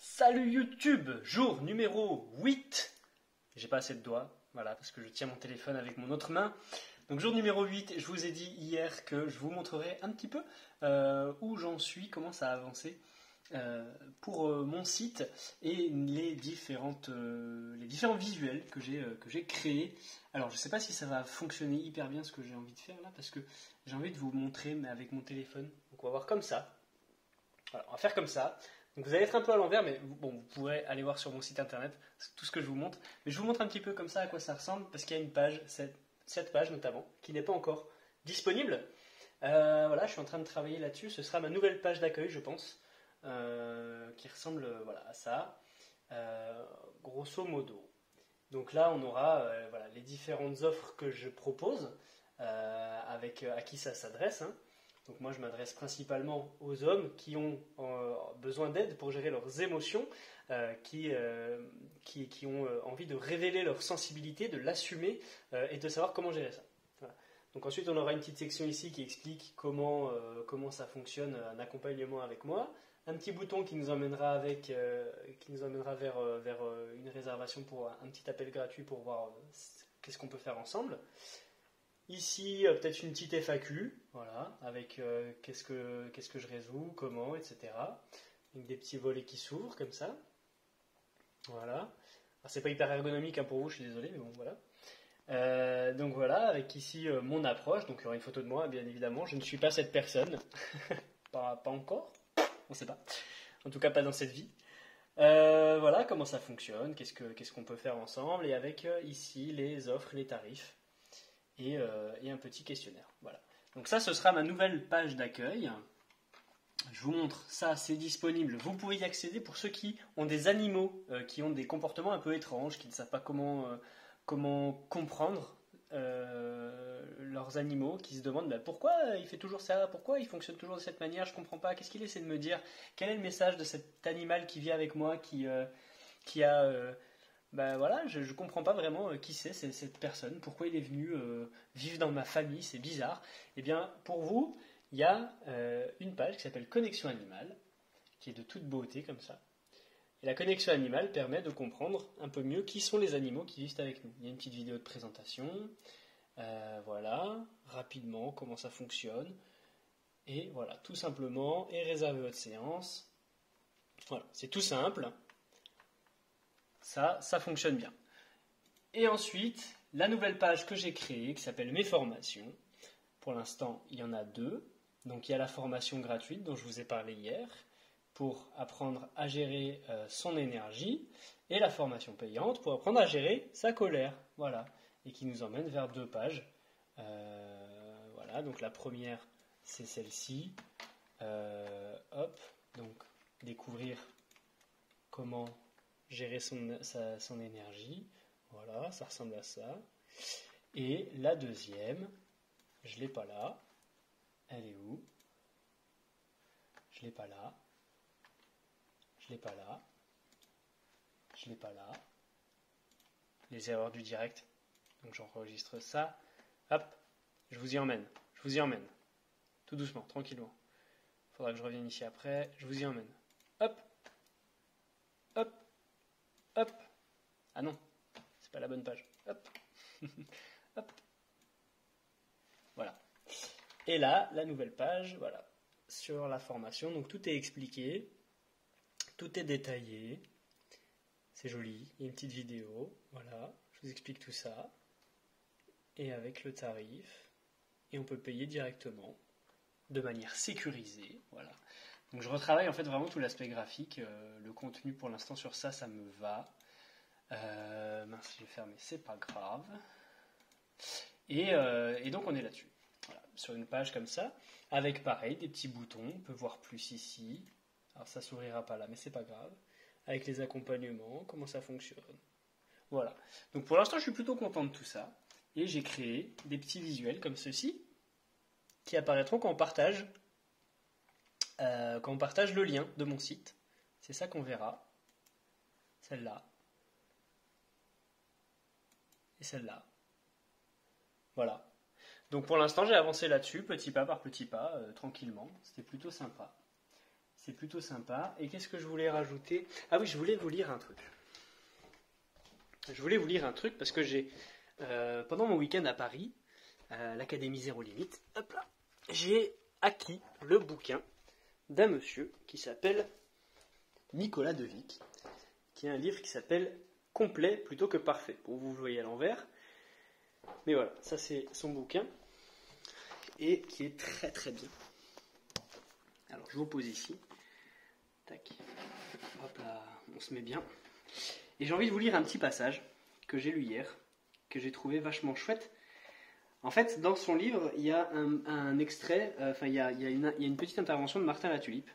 Salut YouTube, jour numéro 8. J'ai pas assez de doigts, voilà, parce que je tiens mon téléphone avec mon autre main. Donc jour numéro 8, je vous ai dit hier que je vous montrerai un petit peu où j'en suis, comment ça a avancé pour mon site et les différents visuels que j'ai créés. Alors je sais pas si ça va fonctionner hyper bien ce que j'ai envie de faire là, parce que j'ai envie de vous montrer mais avec mon téléphone. Donc on va voir comme ça. Voilà, on va faire comme ça. Donc vous allez être un peu à l'envers, mais bon, vous pourrez aller voir sur mon site internet tout ce que je vous montre. Mais je vous montre un petit peu comme ça à quoi ça ressemble, parce qu'il y a une page, cette page notamment, qui n'est pas encore disponible. Voilà, je suis en train de travailler là-dessus. Ce sera ma nouvelle page d'accueil, je pense, qui ressemble voilà, à ça, grosso modo. Donc là, on aura voilà, les différentes offres que je propose, avec à qui ça s'adresse. Hein. Donc moi, je m'adresse principalement aux hommes qui ont besoin d'aide pour gérer leurs émotions, qui ont envie de révéler leur sensibilité, de l'assumer et de savoir comment gérer ça. Voilà. Donc ensuite, on aura une petite section ici qui explique comment ça fonctionne, un accompagnement avec moi. Un petit bouton qui nous emmènera vers une réservation pour un petit appel gratuit pour voir qu'est-ce qu'on peut faire ensemble. Ici, peut-être une petite FAQ, voilà, avec qu'est-ce que je résous, comment, etc. Avec des petits volets qui s'ouvrent comme ça. Voilà. Alors, c'est pas hyper ergonomique hein, pour vous, je suis désolé, mais bon, voilà. Donc voilà, avec ici mon approche. Donc il y aura une photo de moi, bien évidemment. Je ne suis pas cette personne. pas encore. On ne sait pas. En tout cas, pas dans cette vie. Voilà comment ça fonctionne, qu'est-ce qu'on peut faire ensemble, et avec ici les offres, les tarifs. Et un petit questionnaire. Voilà. Donc ça, ce sera ma nouvelle page d'accueil. Je vous montre ça, c'est disponible. Vous pouvez y accéder pour ceux qui ont des animaux, qui ont des comportements un peu étranges, qui ne savent pas comment comprendre leurs animaux, qui se demandent bah, pourquoi il fait toujours ça, pourquoi il fonctionne toujours de cette manière, je ne comprends pas, qu'est-ce qu'il essaie de me dire, quel est le message de cet animal qui vit avec moi, qui a... Ben voilà, je ne comprends pas vraiment qui c'est cette personne, pourquoi il est venu vivre dans ma famille, c'est bizarre. Eh bien, pour vous, il y a une page qui s'appelle Connexion Animale, qui est de toute beauté comme ça. Et la connexion animale permet de comprendre un peu mieux qui sont les animaux qui vivent avec nous. Il y a une petite vidéo de présentation, voilà, rapidement, comment ça fonctionne. Et voilà, tout simplement, et réservez votre séance. Voilà, c'est tout simple. Ça fonctionne bien. Et ensuite, la nouvelle page que j'ai créée, qui s'appelle Mes formations. Pour l'instant, il y en a 2. Donc il y a la formation gratuite dont je vous ai parlé hier, pour apprendre à gérer son énergie, et la formation payante pour apprendre à gérer sa colère. Voilà. Et qui nous emmène vers 2 pages. Voilà, donc la première, c'est celle-ci. Hop, donc découvrir comment gérer son énergie. Voilà, ça ressemble à ça. Et la deuxième, je ne l'ai pas là. Elle est où? Je ne l'ai pas là. Je ne l'ai pas là. Je ne l'ai pas là. Les erreurs du direct. Donc j'enregistre ça. Hop, je vous y emmène. Je vous y emmène. Tout doucement, tranquillement. Il faudra que je revienne ici après. Je vous y emmène. Hop. Hop. Hop. Ah non, c'est pas la bonne page. Hop. Hop. Voilà. Et là, la nouvelle page, voilà, sur la formation. Donc tout est expliqué, tout est détaillé. C'est joli. Il y a une petite vidéo. Voilà, je vous explique tout ça. Et avec le tarif. Et on peut payer directement, de manière sécurisée. Voilà. Donc je retravaille en fait vraiment tout l'aspect graphique. Le contenu pour l'instant sur ça, ça me va. Mince, j'ai fermé, c'est pas grave. Et donc on est là-dessus. Voilà, sur une page comme ça, avec pareil, des petits boutons. On peut voir plus ici. Alors ça s'ouvrira pas là, mais c'est pas grave. Avec les accompagnements, comment ça fonctionne. Voilà. Donc pour l'instant, je suis plutôt content de tout ça. Et j'ai créé des petits visuels comme ceci, qui apparaîtront quand on partage le lien de mon site. C'est ça qu'on verra. Celle-là. Et celle-là. Voilà. Donc pour l'instant, j'ai avancé là-dessus, petit pas par petit pas, tranquillement. C'était plutôt sympa. C'est plutôt sympa. Et qu'est-ce que je voulais rajouter? Ah oui, je voulais vous lire un truc. Je voulais vous lire un truc parce que j'ai, pendant mon week-end à Paris, à l'Académie Zéro Limite, hop là, j'ai acquis le bouquin d'un monsieur qui s'appelle Nicolas Devic, qui a un livre qui s'appelle Complet plutôt que parfait. Bon, vous le voyez à l'envers. Mais voilà, ça c'est son bouquin et qui est très très bien. Alors je vous pose ici. Tac. Hop là, on se met bien. Et j'ai envie de vous lire un petit passage que j'ai lu hier, que j'ai trouvé vachement chouette. En fait, dans son livre, il y a un extrait, il y a une petite intervention de Martin Latulipe,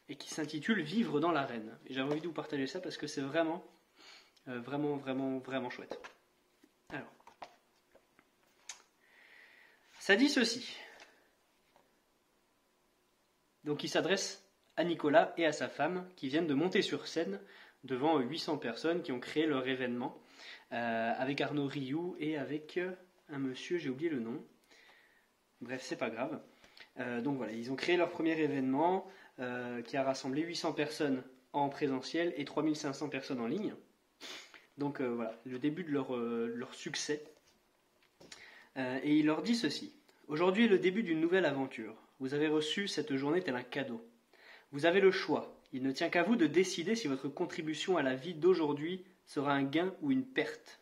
et qui s'intitule Vivre dans l'arène. Et j'avais envie de vous partager ça parce que c'est vraiment chouette. Alors, ça dit ceci. Donc il s'adresse à Nicolas et à sa femme qui viennent de monter sur scène devant 800 personnes qui ont créé leur événement avec Arnaud Rioux et avec un monsieur, j'ai oublié le nom. Bref, c'est pas grave. Donc voilà, ils ont créé leur premier événement qui a rassemblé 800 personnes en présentiel et 3500 personnes en ligne. Donc voilà, le début de leur succès. Et il leur dit ceci. Aujourd'hui est le début d'une nouvelle aventure. Vous avez reçu cette journée tel un cadeau. Vous avez le choix. Il ne tient qu'à vous de décider si votre contribution à la vie d'aujourd'hui sera un gain ou une perte.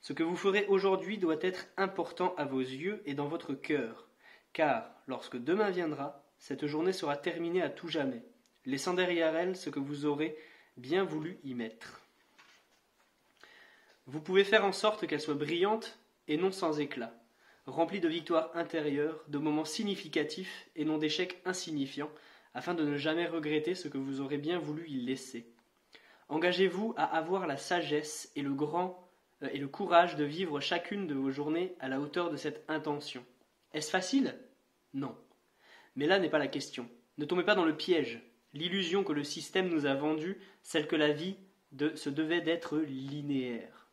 Ce que vous ferez aujourd'hui doit être important à vos yeux et dans votre cœur, car lorsque demain viendra, cette journée sera terminée à tout jamais, laissant derrière elle ce que vous aurez bien voulu y mettre. Vous pouvez faire en sorte qu'elle soit brillante et non sans éclat, remplie de victoires intérieures, de moments significatifs et non d'échecs insignifiants, afin de ne jamais regretter ce que vous aurez bien voulu y laisser. Engagez-vous à avoir la sagesse et le courage de vivre chacune de vos journées à la hauteur de cette intention. Est-ce facile? Non. Mais là n'est pas la question. Ne tombez pas dans le piège, l'illusion que le système nous a vendue, celle que la vie se devait d'être linéaire.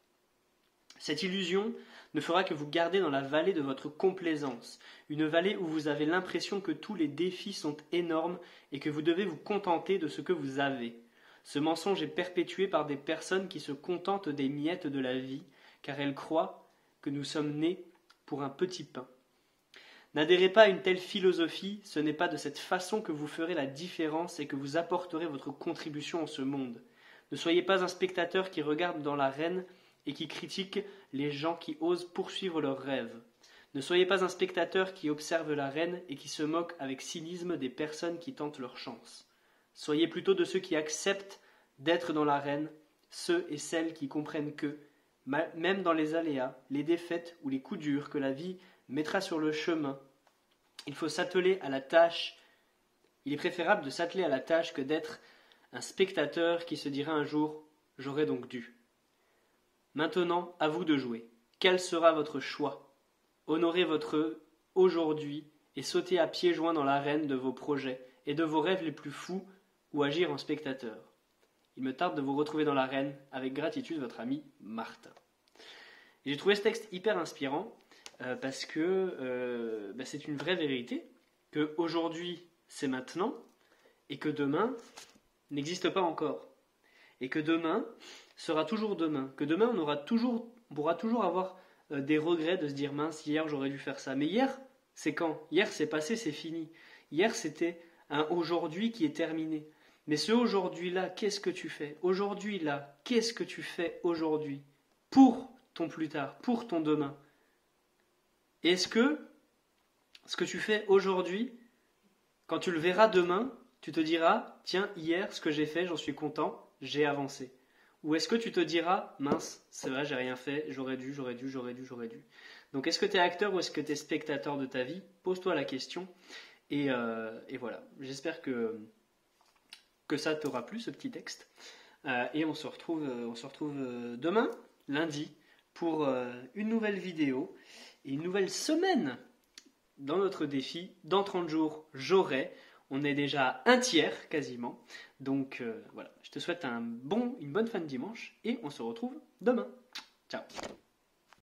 Cette illusion ne fera que vous garder dans la vallée de votre complaisance, une vallée où vous avez l'impression que tous les défis sont énormes et que vous devez vous contenter de ce que vous avez. Ce mensonge est perpétué par des personnes qui se contentent des miettes de la vie, car elles croient que nous sommes nés pour un petit pain. N'adhérez pas à une telle philosophie, ce n'est pas de cette façon que vous ferez la différence et que vous apporterez votre contribution en ce monde. Ne soyez pas un spectateur qui regarde dans l'arène et qui critique les gens qui osent poursuivre leurs rêves. Ne soyez pas un spectateur qui observe l'arène et qui se moque avec cynisme des personnes qui tentent leur chance. Soyez plutôt de ceux qui acceptent d'être dans l'arène, ceux et celles qui comprennent que, même dans les aléas, les défaites ou les coups durs que la vie mettra sur le chemin, il faut s'atteler à la tâche. Il est préférable de s'atteler à la tâche que d'être un spectateur qui se dira un jour « j'aurais donc dû ». Maintenant, à vous de jouer. Quel sera votre choix? Honorez votre aujourd'hui et sautez à pieds joints dans l'arène de vos projets et de vos rêves les plus fous ou agir en spectateur. Il me tarde de vous retrouver dans l'arène. Avec gratitude, votre ami Martin. Et j'ai trouvé ce texte hyper inspirant parce que c'est une vraie vérité, que aujourd'hui c'est maintenant et que demain n'existe pas encore. Et que demain sera toujours demain. Que demain, on pourra toujours avoir des regrets de se dire « mince, hier j'aurais dû faire ça ». Mais hier, c'est quand? Hier, c'est passé, c'est fini. Hier, c'était un aujourd'hui qui est terminé. Mais ce aujourd'hui-là, qu'est-ce que tu fais? Aujourd'hui-là, qu'est-ce que tu fais aujourd'hui? Pour ton plus tard, pour ton demain. Est-ce que ce que tu fais aujourd'hui, quand tu le verras demain, tu te diras « tiens, hier, ce que j'ai fait, j'en suis content, j'ai avancé ». Ou est-ce que tu te diras « mince, c'est vrai, j'ai rien fait, j'aurais dû ». Donc est-ce que tu es acteur ou est-ce que tu es spectateur de ta vie? Pose-toi la question. Et voilà, j'espère que ça t'aura plu, ce petit texte. Et on se retrouve demain, lundi, pour une nouvelle vidéo et une nouvelle semaine dans notre défi. Dans 30 jours, j'aurai. On est déjà à un tiers quasiment. Donc voilà, je te souhaite une bonne fin de dimanche et on se retrouve demain. Ciao.